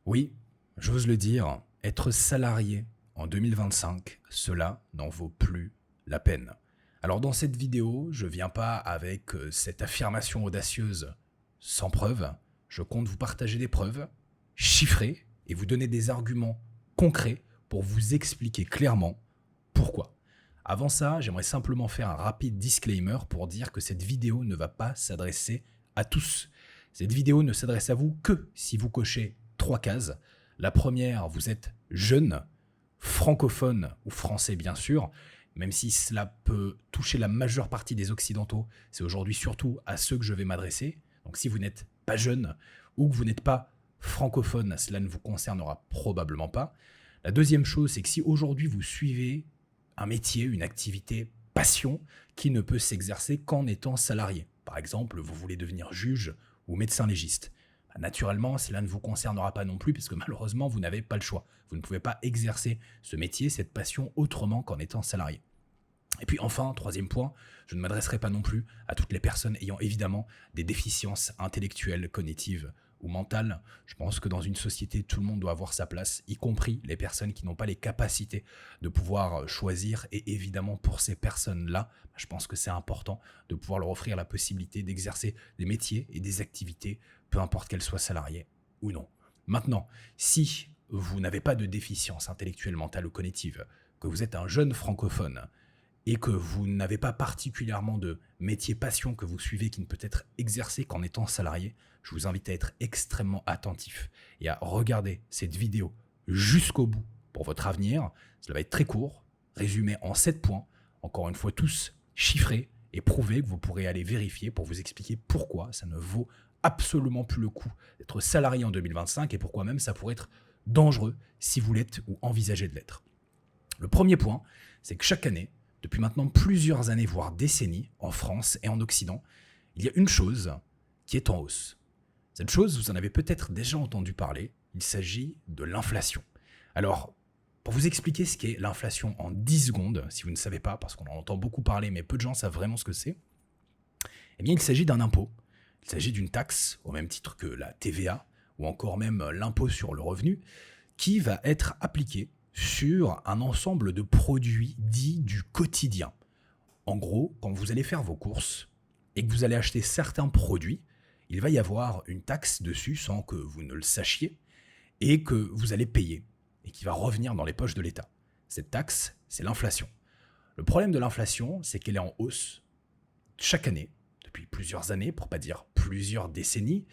Oui, j'ose le dire, être salarié en 2025, cela n'en vaut plus la peine. Alors dans cette vidéo, je viens pas avec cette affirmation audacieuse sans preuve, je compte vous partager des preuves chiffrées et vous donner des arguments concrets pour vous expliquer clairement pourquoi. Avant ça, j'aimerais simplement faire un rapide disclaimer pour dire que cette vidéo ne va pas s'adresser à tous. Cette vidéo ne s'adresse à vous que si vous cochez trois cases. La première, vous êtes jeune, francophone ou français bien sûr, même si cela peut toucher la majeure partie des Occidentaux, c'est aujourd'hui surtout à ceux que je vais m'adresser. Donc si vous n'êtes pas jeune ou que vous n'êtes pas francophone, cela ne vous concernera probablement pas. La deuxième chose, c'est que si aujourd'hui vous suivez un métier, une activité passion qui ne peut s'exercer qu'en étant salarié. Par exemple, vous voulez devenir juge ou médecin légiste. Naturellement, cela ne vous concernera pas non plus puisque malheureusement, vous n'avez pas le choix. Vous ne pouvez pas exercer ce métier, cette passion autrement qu'en étant salarié. Et puis enfin, troisième point, je ne m'adresserai pas non plus à toutes les personnes ayant évidemment des déficiences intellectuelles, cognitives ou mentales. Je pense que dans une société, tout le monde doit avoir sa place, y compris les personnes qui n'ont pas les capacités de pouvoir choisir. Et évidemment, pour ces personnes-là, je pense que c'est important de pouvoir leur offrir la possibilité d'exercer des métiers et des activités, peu importe qu'elles soient salariées ou non. Maintenant, si vous n'avez pas de déficience intellectuelle, mentale ou cognitive, que vous êtes un jeune francophone, et que vous n'avez pas particulièrement de métier passion que vous suivez qui ne peut être exercé qu'en étant salarié, je vous invite à être extrêmement attentif et à regarder cette vidéo jusqu'au bout pour votre avenir. Cela va être très court, résumé en 7 points, encore une fois tous chiffrés et prouvés que vous pourrez aller vérifier pour vous expliquer pourquoi ça ne vaut absolument plus le coup d'être salarié en 2025 et pourquoi même ça pourrait être dangereux si vous l'êtes ou envisagez de l'être. Le premier point, c'est que chaque année, depuis maintenant plusieurs années, voire décennies, en France et en Occident, il y a une chose qui est en hausse. Cette chose, vous en avez peut-être déjà entendu parler, il s'agit de l'inflation. Alors, pour vous expliquer ce qu'est l'inflation en 10 secondes, si vous ne savez pas, parce qu'on en entend beaucoup parler, mais peu de gens savent vraiment ce que c'est, eh bien il s'agit d'un impôt. Il s'agit d'une taxe, au même titre que la TVA, ou encore même l'impôt sur le revenu, qui va être appliquée sur un ensemble de produits dits du quotidien. En gros, quand vous allez faire vos courses et que vous allez acheter certains produits, il va y avoir une taxe dessus sans que vous ne le sachiez et que vous allez payer et qui va revenir dans les poches de l'État. Cette taxe, c'est l'inflation. Le problème de l'inflation, c'est qu'elle est en hausse chaque année, depuis plusieurs années, pour pas dire plusieurs décennies,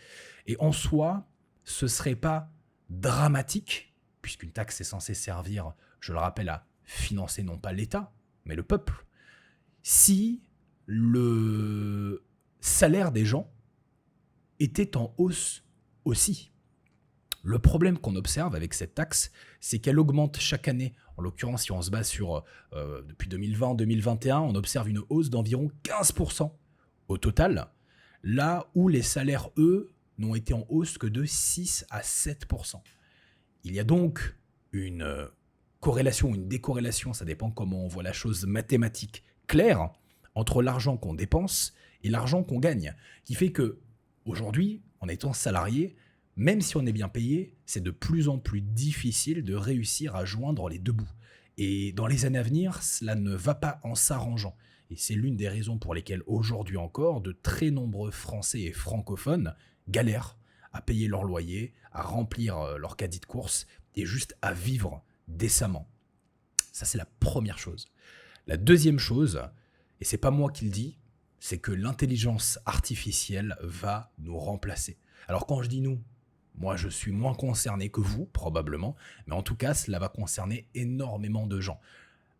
et en soi, ce ne serait pas dramatique puisqu'une taxe est censée servir, je le rappelle, à financer non pas l'État, mais le peuple, si le salaire des gens était en hausse aussi. Le problème qu'on observe avec cette taxe, c'est qu'elle augmente chaque année. En l'occurrence, si on se base sur depuis 2020-2021, on observe une hausse d'environ 15% au total, là où les salaires, eux, n'ont été en hausse que de 6 à 7%. Il y a donc une corrélation, une décorrélation, ça dépend comment on voit la chose mathématique claire, entre l'argent qu'on dépense et l'argent qu'on gagne, qui fait que aujourd'hui, en étant salarié, même si on est bien payé, c'est de plus en plus difficile de réussir à joindre les deux bouts. Et dans les années à venir, cela ne va pas en s'arrangeant. Et c'est l'une des raisons pour lesquelles aujourd'hui encore, de très nombreux Français et francophones galèrent à payer leur loyer, à remplir leur caddie de course et juste à vivre décemment. Ça, c'est la première chose. La deuxième chose, et c'est pas moi qui le dis, c'est que l'intelligence artificielle va nous remplacer. Alors quand je dis nous, moi je suis moins concerné que vous, probablement, mais en tout cas, cela va concerner énormément de gens.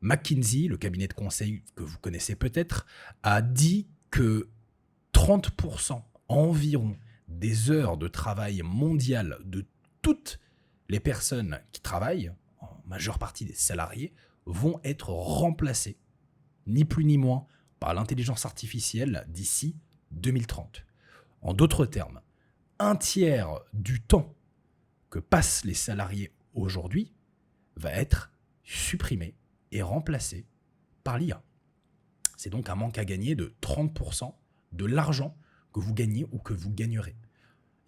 McKinsey, le cabinet de conseil que vous connaissez peut-être, a dit que 30% environ des heures de travail mondiales de toutes les personnes qui travaillent, en majeure partie des salariés, vont être remplacées, ni plus ni moins, par l'intelligence artificielle d'ici 2030. En d'autres termes, un tiers du temps que passent les salariés aujourd'hui va être supprimé et remplacé par l'IA. C'est donc un manque à gagner de 30% de l'argent que vous gagnez ou que vous gagnerez.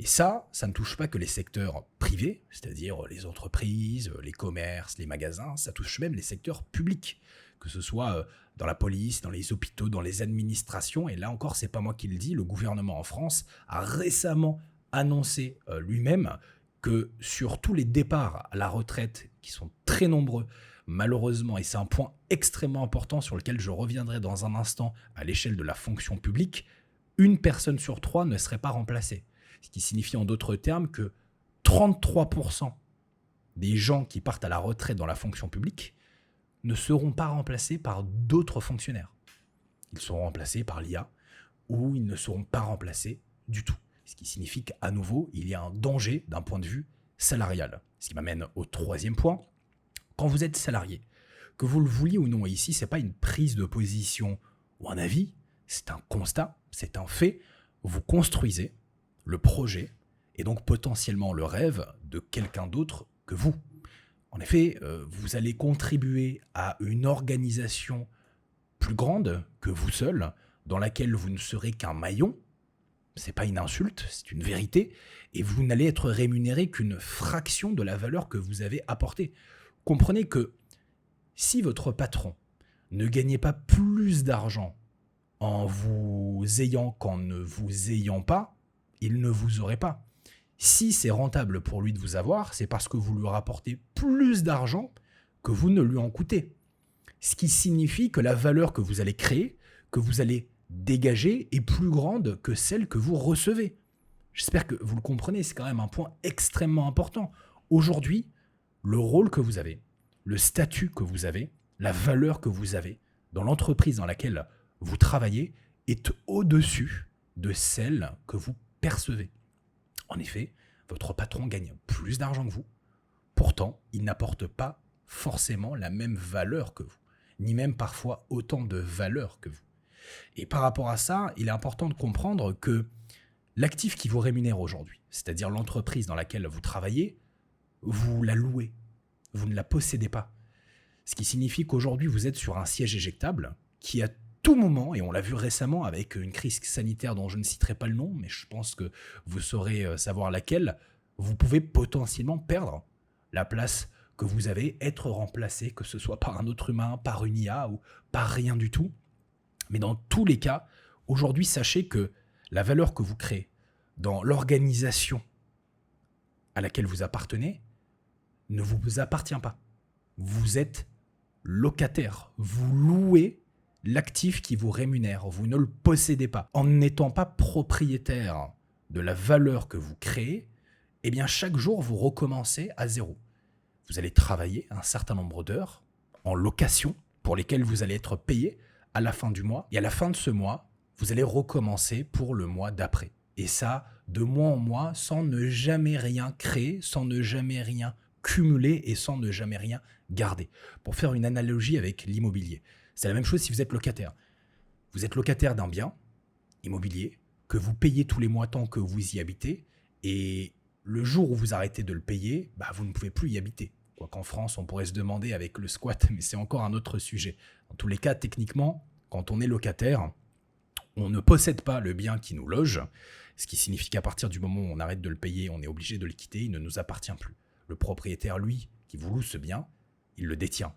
Et ça ne touche pas que les secteurs privés, c'est-à-dire les entreprises, les commerces, les magasins, ça touche même les secteurs publics, que ce soit dans la police, dans les hôpitaux, dans les administrations. Et là encore, c'est pas moi qui le dis, le gouvernement en France a récemment annoncé lui-même que sur tous les départs à la retraite, qui sont très nombreux, malheureusement, et c'est un point extrêmement important sur lequel je reviendrai dans un instant à l'échelle de la fonction publique, une personne sur trois ne serait pas remplacée. Ce qui signifie en d'autres termes que 33% des gens qui partent à la retraite dans la fonction publique ne seront pas remplacés par d'autres fonctionnaires. Ils seront remplacés par l'IA ou ils ne seront pas remplacés du tout. Ce qui signifie qu'à nouveau, il y a un danger d'un point de vue salarial. Ce qui m'amène au troisième point. Quand vous êtes salarié, que vous le vouliez ou non, et ici, ce n'est pas une prise de position ou un avis, c'est un constat, c'est un fait. Vous construisez le projet et donc potentiellement le rêve de quelqu'un d'autre que vous. En effet, vous allez contribuer à une organisation plus grande que vous seul, dans laquelle vous ne serez qu'un maillon. C'est pas une insulte, c'est une vérité, et vous n'allez être rémunéré qu'une fraction de la valeur que vous avez apportée. Comprenez que si votre patron ne gagnait pas plus d'argent en vous ayant qu'en ne vous ayant pas, il ne vous aurait pas. Si c'est rentable pour lui de vous avoir, c'est parce que vous lui rapportez plus d'argent que vous ne lui en coûtez. Ce qui signifie que la valeur que vous allez créer, que vous allez dégager, est plus grande que celle que vous recevez. J'espère que vous le comprenez, c'est quand même un point extrêmement important. Aujourd'hui, le rôle que vous avez, le statut que vous avez, la valeur que vous avez dans l'entreprise dans laquelle vous travaillez est au-dessus de celle que vous percevez. En effet, votre patron gagne plus d'argent que vous. Pourtant, il n'apporte pas forcément la même valeur que vous, ni même parfois autant de valeur que vous. Et par rapport à ça, il est important de comprendre que l'actif qui vous rémunère aujourd'hui, c'est-à-dire l'entreprise dans laquelle vous travaillez, vous la louez, vous ne la possédez pas. Ce qui signifie qu'aujourd'hui, vous êtes sur un siège éjectable qui, à tout moment, et on l'a vu récemment avec une crise sanitaire dont je ne citerai pas le nom, mais je pense que vous saurez savoir laquelle, vous pouvez potentiellement perdre la place que vous avez, être remplacé, que ce soit par un autre humain, par une IA ou par rien du tout. Mais dans tous les cas, aujourd'hui, sachez que la valeur que vous créez dans l'organisation à laquelle vous appartenez ne vous appartient pas. Vous êtes locataire, vous louez l'actif qui vous rémunère, vous ne le possédez pas. En n'étant pas propriétaire de la valeur que vous créez, eh bien chaque jour vous recommencez à zéro. Vous allez travailler un certain nombre d'heures en location pour lesquelles vous allez être payé à la fin du mois. Et à la fin de ce mois, vous allez recommencer pour le mois d'après. Et ça, de mois en mois, sans ne jamais rien créer, sans ne jamais rien cumuler et sans ne jamais rien garder. Pour faire une analogie avec l'immobilier, c'est la même chose si vous êtes locataire. Vous êtes locataire d'un bien immobilier que vous payez tous les mois tant que vous y habitez, et le jour où vous arrêtez de le payer, vous ne pouvez plus y habiter. Quoiqu'en France, on pourrait se demander avec le squat, mais c'est encore un autre sujet. Dans tous les cas, techniquement, quand on est locataire, on ne possède pas le bien qui nous loge, ce qui signifie qu'à partir du moment où on arrête de le payer, on est obligé de le quitter, il ne nous appartient plus. Le propriétaire, lui, qui vous loue ce bien, il le détient.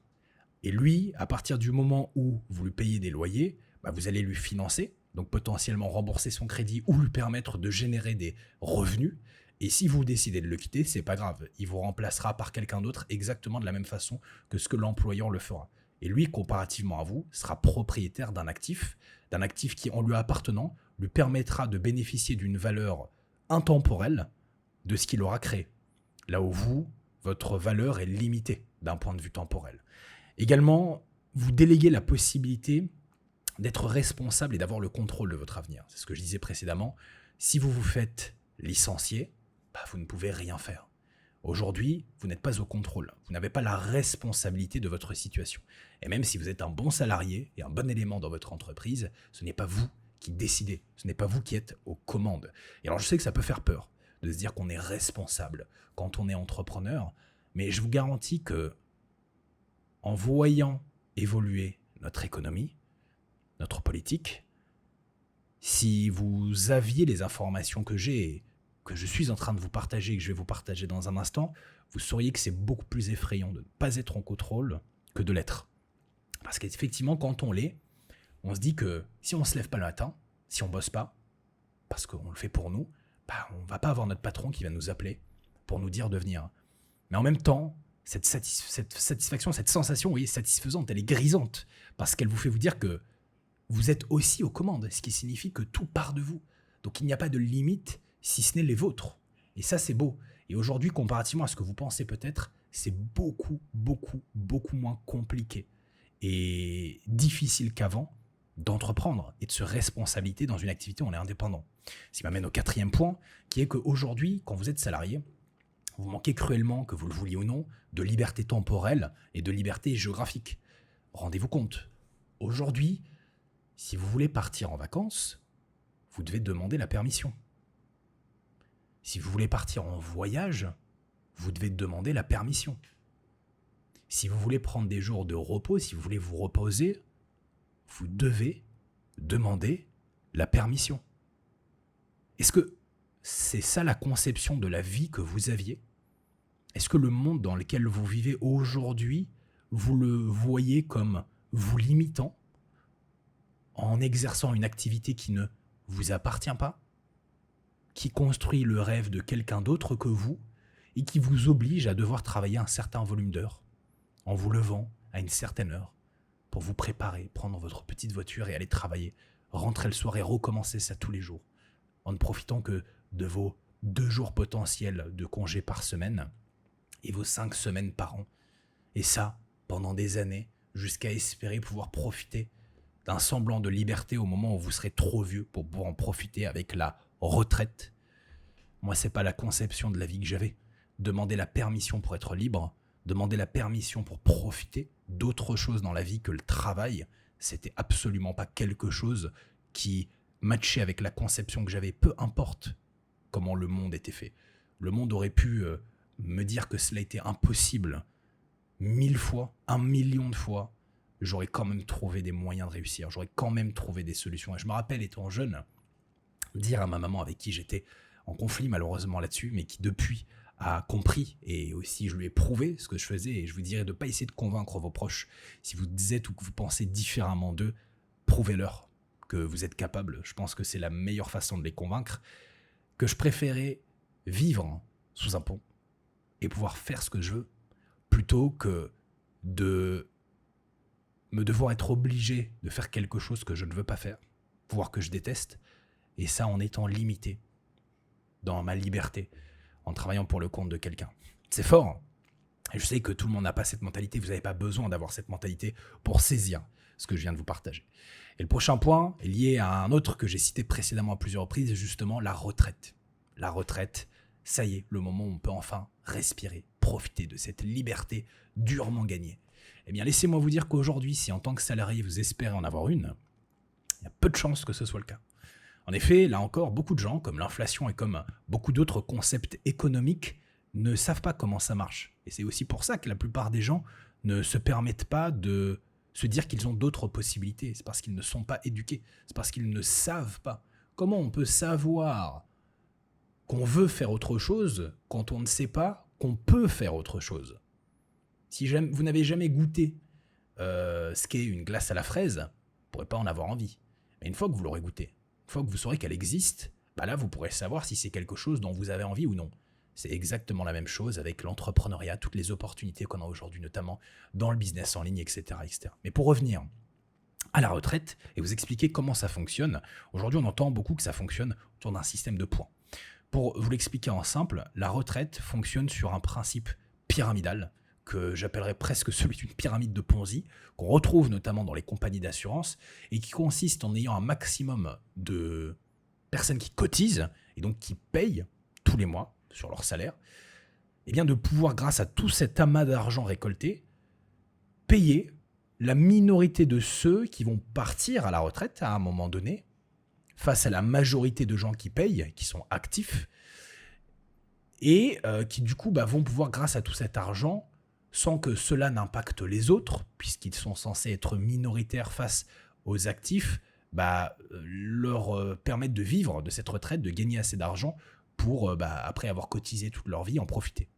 Et lui, à partir du moment où vous lui payez des loyers, vous allez lui financer, donc potentiellement rembourser son crédit ou lui permettre de générer des revenus. Et si vous décidez de le quitter, c'est pas grave, il vous remplacera par quelqu'un d'autre exactement de la même façon que ce que l'employeur le fera. Et lui, comparativement à vous, sera propriétaire d'un actif qui, en lui appartenant, lui permettra de bénéficier d'une valeur intemporelle de ce qu'il aura créé. Là où vous, votre valeur est limitée d'un point de vue temporel. Également, vous déléguez la possibilité d'être responsable et d'avoir le contrôle de votre avenir. C'est ce que je disais précédemment. Si vous vous faites licencier, vous ne pouvez rien faire. Aujourd'hui, vous n'êtes pas au contrôle. Vous n'avez pas la responsabilité de votre situation. Et même si vous êtes un bon salarié et un bon élément dans votre entreprise, ce n'est pas vous qui décidez. Ce n'est pas vous qui êtes aux commandes. Et alors, je sais que ça peut faire peur de se dire qu'on est responsable quand on est entrepreneur, mais je vous garantis que en voyant évoluer notre économie, notre politique, si vous aviez les informations que j'ai, que je suis en train de vous partager et que je vais vous partager dans un instant, vous sauriez que c'est beaucoup plus effrayant de ne pas être en contrôle que de l'être. Parce qu'effectivement, quand on l'est, on se dit que si on ne se lève pas le matin, si on ne bosse pas, parce qu'on le fait pour nous, on ne va pas avoir notre patron qui va nous appeler pour nous dire de venir. Mais en même temps, cette satisfaction, cette sensation, oui, satisfaisante, elle est grisante, parce qu'elle vous fait vous dire que vous êtes aussi aux commandes, ce qui signifie que tout part de vous. Donc il n'y a pas de limite, si ce n'est les vôtres. Et ça, c'est beau. Et aujourd'hui, comparativement à ce que vous pensez peut-être, c'est beaucoup, beaucoup, beaucoup moins compliqué et difficile qu'avant d'entreprendre et de se responsabiliser dans une activité où on est indépendant. Ce qui m'amène au 4e point, qui est qu'aujourd'hui, quand vous êtes salarié, vous manquez cruellement, que vous le vouliez ou non, de liberté temporelle et de liberté géographique. Rendez-vous compte, aujourd'hui, si vous voulez partir en vacances, vous devez demander la permission. Si vous voulez partir en voyage, vous devez demander la permission. Si vous voulez prendre des jours de repos, si vous voulez vous reposer, vous devez demander la permission. Est-ce que c'est ça la conception de la vie que vous aviez ? Est-ce que le monde dans lequel vous vivez aujourd'hui, vous le voyez comme vous limitant en exerçant une activité qui ne vous appartient pas, qui construit le rêve de quelqu'un d'autre que vous et qui vous oblige à devoir travailler un certain volume d'heures en vous levant à une certaine heure pour vous préparer, prendre votre petite voiture et aller travailler, rentrer le soir et recommencer ça tous les jours, en ne profitant que de vos 2 jours potentiels de congé par semaine et vos 5 semaines par an. Et ça, pendant des années, jusqu'à espérer pouvoir profiter d'un semblant de liberté au moment où vous serez trop vieux pour pouvoir en profiter avec la retraite. Moi, c'est pas la conception de la vie que j'avais. Demander la permission pour être libre, demander la permission pour profiter d'autre chose dans la vie que le travail, c'était absolument pas quelque chose qui matchait avec la conception que j'avais, peu importe comment le monde était fait. Le monde aurait pu me dire que cela était impossible 1000 fois, 1 million de fois. J'aurais quand même trouvé des moyens de réussir, j'aurais quand même trouvé des solutions. Et je me rappelle, étant jeune, dire à ma maman avec qui j'étais en conflit malheureusement là-dessus, mais qui depuis a compris, et aussi je lui ai prouvé ce que je faisais, et je vous dirais de ne pas essayer de convaincre vos proches. Si vous êtes ou que vous pensez différemment d'eux, prouvez-leur que vous êtes capable. Je pense que c'est la meilleure façon de les convaincre, que je préférais vivre sous un pont et pouvoir faire ce que je veux, plutôt que de me devoir être obligé de faire quelque chose que je ne veux pas faire, voire que je déteste, et ça en étant limité dans ma liberté, en travaillant pour le compte de quelqu'un. C'est fort, et je sais que tout le monde n'a pas cette mentalité, vous n'avez pas besoin d'avoir cette mentalité pour saisir ce que je viens de vous partager. Et le prochain point est lié à un autre que j'ai cité précédemment à plusieurs reprises, justement la retraite. La retraite, ça y est, le moment où on peut enfin respirer, profiter de cette liberté durement gagnée. Eh bien, laissez-moi vous dire qu'aujourd'hui, si en tant que salarié, vous espérez en avoir une, il y a peu de chances que ce soit le cas. En effet, là encore, beaucoup de gens, comme l'inflation et comme beaucoup d'autres concepts économiques, ne savent pas comment ça marche. Et c'est aussi pour ça que la plupart des gens ne se permettent pas de se dire qu'ils ont d'autres possibilités. C'est parce qu'ils ne sont pas éduqués. C'est parce qu'ils ne savent pas. Comment on peut savoir qu'on veut faire autre chose quand on ne sait pas qu'on peut faire autre chose ? Si vous n'avez jamais goûté ce qu'est une glace à la fraise, vous ne pourrez pas en avoir envie. Mais une fois que vous l'aurez goûté, une fois que vous saurez qu'elle existe, là vous pourrez savoir si c'est quelque chose dont vous avez envie ou non. C'est exactement la même chose avec l'entrepreneuriat, toutes les opportunités qu'on a aujourd'hui, notamment dans le business en ligne, etc., etc. Mais pour revenir à la retraite et vous expliquer comment ça fonctionne, aujourd'hui on entend beaucoup que ça fonctionne autour d'un système de points. Pour vous l'expliquer en simple, la retraite fonctionne sur un principe pyramidal, que j'appellerais presque celui d'une pyramide de Ponzi, qu'on retrouve notamment dans les compagnies d'assurance, et qui consiste en ayant un maximum de personnes qui cotisent, et donc qui payent tous les mois sur leur salaire, et bien de pouvoir, grâce à tout cet amas d'argent récolté, payer la minorité de ceux qui vont partir à la retraite à un moment donné, face à la majorité de gens qui payent, qui sont actifs, et qui du coup vont pouvoir, grâce à tout cet argent, sans que cela n'impacte les autres, puisqu'ils sont censés être minoritaires face aux actifs, leur permettre de vivre de cette retraite, de gagner assez d'argent pour, après avoir cotisé toute leur vie, en profiter.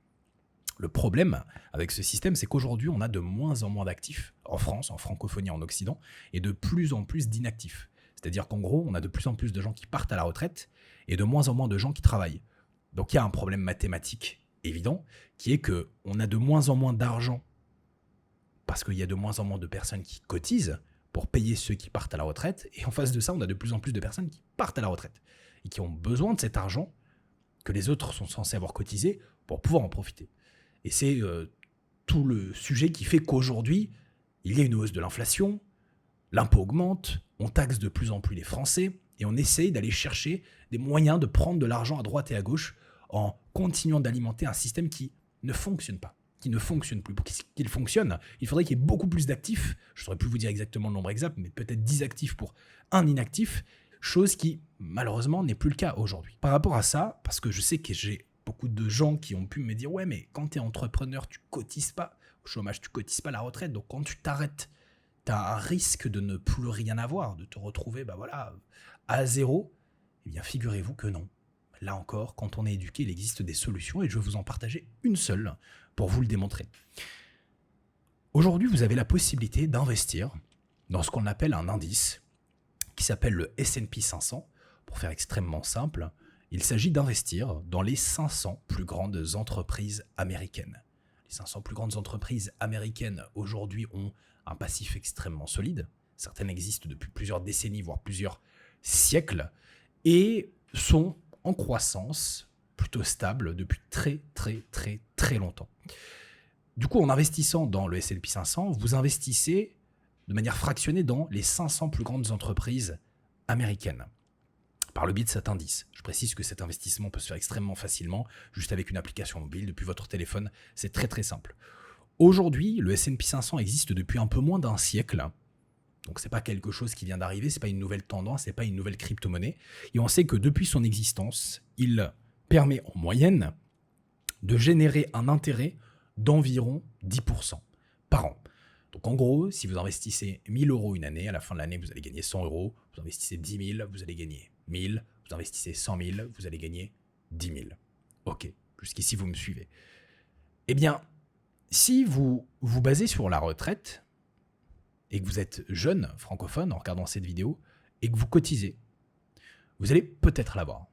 Le problème avec ce système, c'est qu'aujourd'hui, on a de moins en moins d'actifs en France, en francophonie, en Occident, et de plus en plus d'inactifs. C'est-à-dire qu'en gros, on a de plus en plus de gens qui partent à la retraite et de moins en moins de gens qui travaillent. Donc il y a un problème mathématique évident, qui est qu'on a de moins en moins d'argent parce qu'il y a de moins en moins de personnes qui cotisent pour payer ceux qui partent à la retraite, et en face de ça, on a de plus en plus de personnes qui partent à la retraite et qui ont besoin de cet argent que les autres sont censés avoir cotisé pour pouvoir en profiter. Et c'est tout le sujet qui fait qu'aujourd'hui, il y a une hausse de l'inflation, l'impôt augmente, on taxe de plus en plus les Français, et on essaye d'aller chercher des moyens de prendre de l'argent à droite et à gauche en continuant d'alimenter un système qui ne fonctionne pas, qui ne fonctionne plus. Pour qu'il fonctionne, il faudrait qu'il y ait beaucoup plus d'actifs, je ne saurais plus vous dire exactement le nombre exact, mais peut-être 10 actifs pour un inactif, chose qui malheureusement n'est plus le cas aujourd'hui. Par rapport à ça, parce que je sais que j'ai beaucoup de gens qui ont pu me dire « Ouais, mais quand tu es entrepreneur, tu cotises pas au chômage, tu cotises pas à la retraite, donc quand tu t'arrêtes, tu as un risque de ne plus rien avoir, de te retrouver à zéro. » Eh bien, figurez-vous que non. Là encore, quand on est éduqué, il existe des solutions et je vais vous en partager une seule pour vous le démontrer. Aujourd'hui, vous avez la possibilité d'investir dans ce qu'on appelle un indice qui s'appelle le S&P 500. Pour faire extrêmement simple, il s'agit d'investir dans les 500 plus grandes entreprises américaines. Les 500 plus grandes entreprises américaines aujourd'hui ont un passif extrêmement solide. Certaines existent depuis plusieurs décennies, voire plusieurs siècles, et sont en croissance plutôt stable depuis très très très très longtemps. Du coup, en investissant dans le S&P 500, vous investissez de manière fractionnée dans les 500 plus grandes entreprises américaines par le biais de cet indice. Je précise que cet investissement peut se faire extrêmement facilement, juste avec une application mobile, depuis votre téléphone. C'est très très simple. Aujourd'hui, le S&P 500 existe depuis un peu moins d'un siècle. Donc c'est pas quelque chose qui vient d'arriver, c'est pas une nouvelle tendance, c'est pas une nouvelle crypto-monnaie. Et on sait que depuis son existence, il permet en moyenne de générer un intérêt d'environ 10% par an. Donc en gros, si vous investissez 1000 € une année, à la fin de l'année, vous allez gagner 100 €. Vous investissez 10 000, vous allez gagner 1000. Vous investissez 100 000, vous allez gagner 10 000. Ok, jusqu'ici, vous me suivez. Eh bien, si vous vous basez sur la retraite et que vous êtes jeune francophone en regardant cette vidéo et que vous cotisez, vous allez peut-être l'avoir,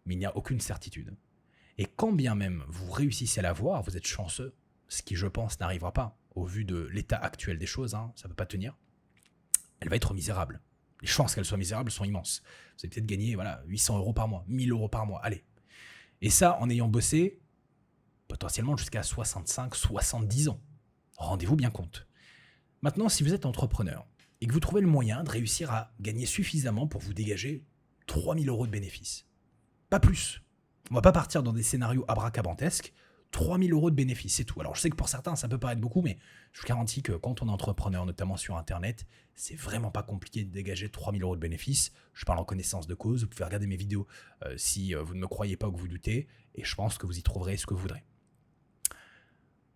mais il n'y a aucune certitude. Et quand bien même vous réussissez à l'avoir, vous êtes chanceux, ce qui je pense n'arrivera pas au vu de l'état actuel des choses, ça ne peut pas tenir, elle va être misérable. Les chances qu'elle soit misérable sont immenses. Vous allez peut-être gagner 800 € par mois, 1000 € par mois, allez. Et ça en ayant bossé potentiellement jusqu'à 65, 70 ans. Rendez-vous bien compte. Maintenant, si vous êtes entrepreneur et que vous trouvez le moyen de réussir à gagner suffisamment pour vous dégager 3000 € de bénéfices, pas plus. On va pas partir dans des scénarios abracabantesques. 3000 € de bénéfices, c'est tout. Alors je sais que pour certains ça peut paraître beaucoup, mais je vous garantis que quand on est entrepreneur, notamment sur internet, c'est vraiment pas compliqué de dégager 3000 € de bénéfices. Je parle en connaissance de cause, vous pouvez regarder mes vidéos si vous ne me croyez pas ou que vous doutez, et je pense que vous y trouverez ce que vous voudrez.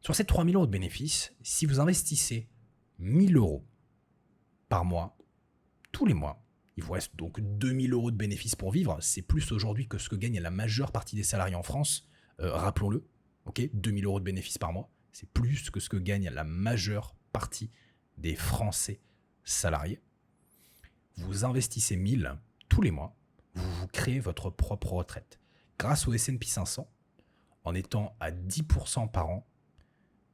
Sur ces 3000 € de bénéfices, si vous investissez 1000 € par mois, tous les mois, il vous reste donc 2000 € de bénéfices pour vivre. C'est plus aujourd'hui que ce que gagne la majeure partie des salariés en France, rappelons-le. Ok, 2000 € de bénéfices par mois, c'est plus que ce que gagne la majeure partie des Français salariés. Vous investissez 1000 tous les mois, vous créez votre propre retraite. Grâce au S&P 500, en étant à 10% par an,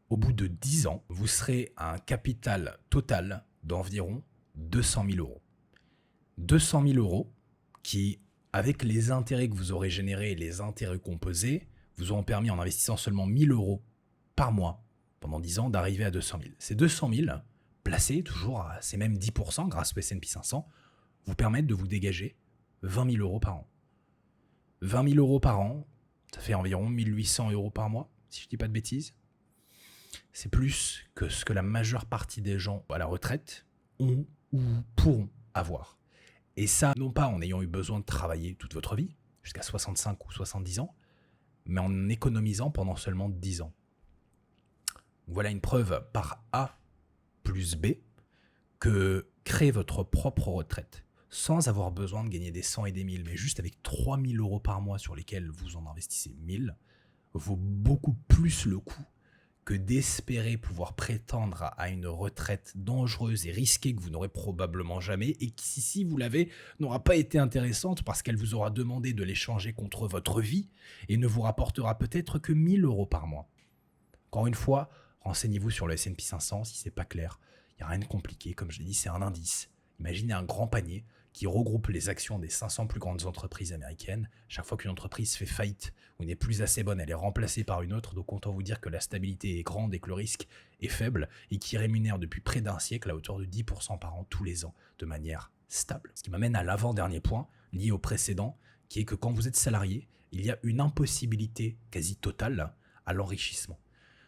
au bout de 10 ans, vous serez à un capital total d'environ 200 000 €. 200 000 € qui, avec les intérêts que vous aurez générés et les intérêts composés, vous auront permis, en investissant seulement 1000 € par mois pendant 10 ans, d'arriver à 200 000. Ces 200 000, placés toujours à ces mêmes 10% grâce au S&P 500, vous permettent de vous dégager 20 000 € par an. 20 000 € par an, ça fait environ 1800 € par mois, si je ne dis pas de bêtises. C'est plus que ce que la majeure partie des gens à la retraite ont ou pourront avoir. Et ça, non pas en ayant eu besoin de travailler toute votre vie, jusqu'à 65 ou 70 ans, mais en économisant pendant seulement 10 ans. Voilà une preuve par A plus B que créer votre propre retraite, sans avoir besoin de gagner des 100 et des 1000, mais juste avec 3000 euros par mois sur lesquels vous en investissez 1000, vaut beaucoup plus le coup que d'espérer pouvoir prétendre à une retraite dangereuse et risquée que vous n'aurez probablement jamais et qui, si vous l'avez, n'aura pas été intéressante parce qu'elle vous aura demandé de l'échanger contre votre vie et ne vous rapportera peut-être que 1000 euros par mois. Encore une fois, renseignez-vous sur le S&P 500 si c'est pas clair. Il n'y a rien de compliqué, comme je l'ai dit, c'est un indice. Imaginez un grand panier qui regroupe les actions des 500 plus grandes entreprises américaines. Chaque fois qu'une entreprise fait faillite ou n'est plus assez bonne, elle est remplacée par une autre. Donc autant vous dire que la stabilité est grande et que le risque est faible et qui rémunère depuis près d'un siècle à hauteur de 10% par an tous les ans de manière stable. Ce qui m'amène à l'avant-dernier point lié au précédent, qui est que quand vous êtes salarié, il y a une impossibilité quasi totale à l'enrichissement.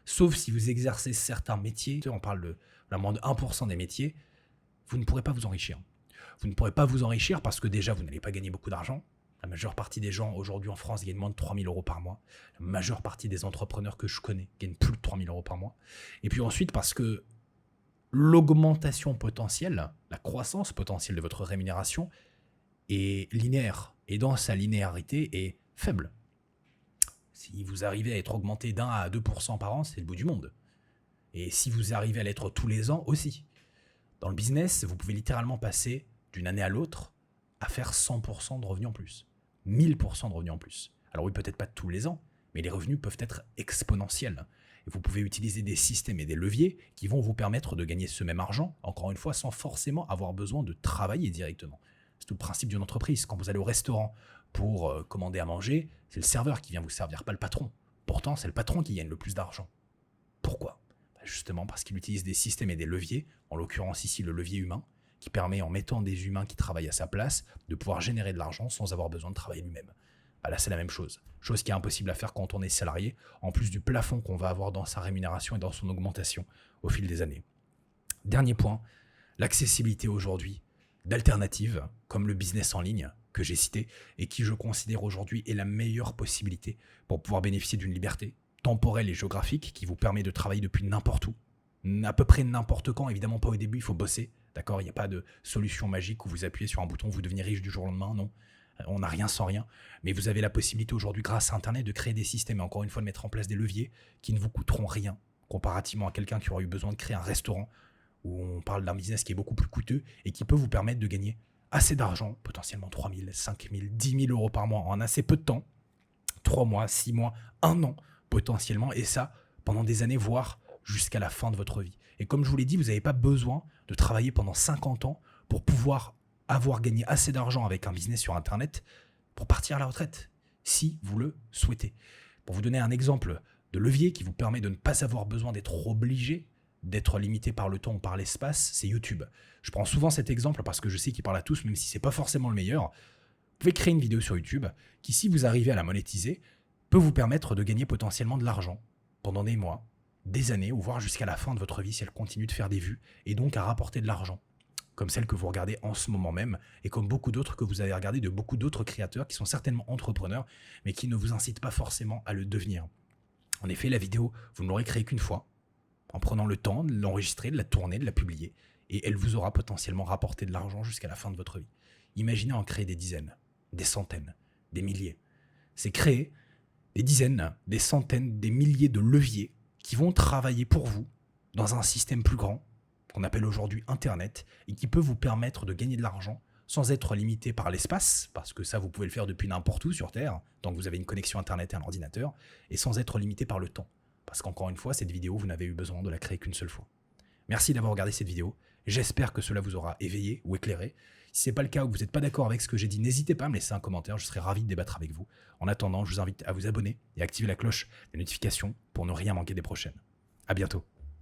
Sauf si vous exercez certains métiers, on parle de moins de 1% des métiers, vous ne pourrez pas vous enrichir. Vous ne pourrez pas vous enrichir parce que déjà, vous n'allez pas gagner beaucoup d'argent. La majeure partie des gens aujourd'hui en France gagnent moins de 3000 euros par mois. La majeure partie des entrepreneurs que je connais gagnent plus de 3000 euros par mois. Et puis ensuite, parce que l'augmentation potentielle, la croissance potentielle de votre rémunération est linéaire. Et dans sa linéarité est faible. Si vous arrivez à être augmenté d'1 à 2% par an, c'est le bout du monde. Et si vous arrivez à l'être tous les ans aussi. Dans le business, vous pouvez littéralement passer d'une année à l'autre à faire 100% de revenus en plus. 1000% de revenus en plus. Alors oui, peut-être pas tous les ans, mais les revenus peuvent être exponentiels. Et vous pouvez utiliser des systèmes et des leviers qui vont vous permettre de gagner ce même argent, encore une fois, sans forcément avoir besoin de travailler directement. C'est tout le principe d'une entreprise. Quand vous allez au restaurant pour commander à manger, c'est le serveur qui vient vous servir, pas le patron. Pourtant, c'est le patron qui gagne le plus d'argent. Pourquoi ? Justement parce qu'il utilise des systèmes et des leviers, en l'occurrence ici le levier humain, qui permet, en mettant des humains qui travaillent à sa place, de pouvoir générer de l'argent sans avoir besoin de travailler lui-même. Là, c'est la même chose. Chose qui est impossible à faire quand on est salarié, en plus du plafond qu'on va avoir dans sa rémunération et dans son augmentation au fil des années. Dernier point, l'accessibilité aujourd'hui d'alternatives comme le business en ligne que j'ai cité et qui, je considère aujourd'hui, est la meilleure possibilité pour pouvoir bénéficier d'une liberté temporelle et géographique qui vous permet de travailler depuis n'importe où, à peu près n'importe quand, évidemment pas au début, il faut bosser, d'accord, il n'y a pas de solution magique où vous appuyez sur un bouton, vous devenez riche du jour au lendemain, non, on n'a rien sans rien, mais vous avez la possibilité aujourd'hui grâce à Internet de créer des systèmes et encore une fois de mettre en place des leviers qui ne vous coûteront rien, comparativement à quelqu'un qui aura eu besoin de créer un restaurant où on parle d'un business qui est beaucoup plus coûteux et qui peut vous permettre de gagner assez d'argent, potentiellement 3000, 5000, 10 000 euros par mois en assez peu de temps, 3 mois, 6 mois, 1 an, potentiellement, et ça pendant des années, voire jusqu'à la fin de votre vie. Et comme je vous l'ai dit, vous n'avez pas besoin de travailler pendant 50 ans pour pouvoir avoir gagné assez d'argent avec un business sur Internet pour partir à la retraite, si vous le souhaitez. Pour vous donner un exemple de levier qui vous permet de ne pas avoir besoin d'être obligé, d'être limité par le temps ou par l'espace, c'est YouTube. Je prends souvent cet exemple parce que je sais qu'il parle à tous, même si ce n'est pas forcément le meilleur. Vous pouvez créer une vidéo sur YouTube qui, si vous arrivez à la monétiser, peut vous permettre de gagner potentiellement de l'argent pendant des mois, des années, ou voire jusqu'à la fin de votre vie si elle continue de faire des vues, et donc à rapporter de l'argent, comme celle que vous regardez en ce moment même, et comme beaucoup d'autres que vous avez regardées de beaucoup d'autres créateurs qui sont certainement entrepreneurs, mais qui ne vous incitent pas forcément à le devenir. En effet, la vidéo, vous ne l'aurez créée qu'une fois, en prenant le temps de l'enregistrer, de la tourner, de la publier, et elle vous aura potentiellement rapporté de l'argent jusqu'à la fin de votre vie. Imaginez en créer des dizaines, des centaines, des milliers. C'est créer des dizaines, des centaines, des milliers de leviers qui vont travailler pour vous dans un système plus grand, qu'on appelle aujourd'hui Internet, et qui peut vous permettre de gagner de l'argent sans être limité par l'espace, parce que ça, vous pouvez le faire depuis n'importe où sur Terre, tant que vous avez une connexion Internet et un ordinateur, et sans être limité par le temps. Parce qu'encore une fois, cette vidéo, vous n'avez eu besoin de la créer qu'une seule fois. Merci d'avoir regardé cette vidéo. J'espère que cela vous aura éveillé ou éclairé. Si ce n'est pas le cas ou que vous n'êtes pas d'accord avec ce que j'ai dit, n'hésitez pas à me laisser un commentaire, je serai ravi de débattre avec vous. En attendant, je vous invite à vous abonner et à activer la cloche des notifications pour ne rien manquer des prochaines. À bientôt.